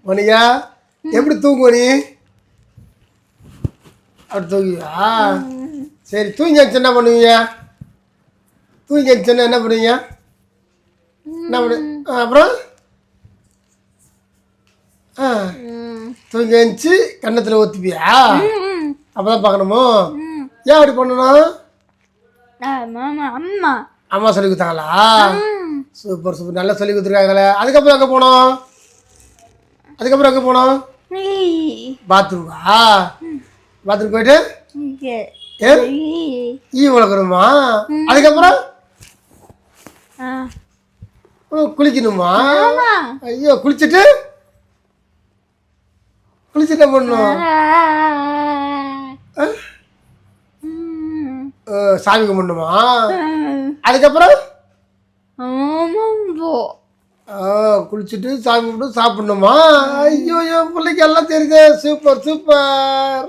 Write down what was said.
மணியா எப்படி தூங்குவ நீ? அப்படி தூங்குவியா? சரி, தூங்கி வச்சு என்ன பண்ணுவீங்க? தூங்கி வச்சுன்னா என்ன பண்ணுவீங்க? என்ன பண்ணு அப்புறம் தூங்கி எழுந்துச்சு கன்னத்தில் ஊற்றிப்பியா? அப்போதான் பார்க்கணுமோ? ஏன் அப்படி பண்ணணும்? அம்மா சொல்லி கொடுத்தாங்களா? சூப்பர் சூப்பர், நல்லா சொல்லி கொடுத்துருக்காங்களே. அதுக்கப்புறம் எங்கே போனோம்? அதுக்கப்புறம் எங்கே போனோம்? பாத்ரூமா? பாத்ரூம் போயிட்டு ஈ வளர்க்கணுமா? அதுக்கப்புறம் குளிக்கணுமா? ஐயோ, குளிச்சுட்டு என்ன பண்ணணும்? சாமி கும்பிடணுமா? அதுக்கப்புறம் குளிச்சுட்டு சாமி கும்பிட்டு சாப்பிடணுமா? ஐயோ, என் பிள்ளைக்கு எல்லாம் தெரியுது. Super super.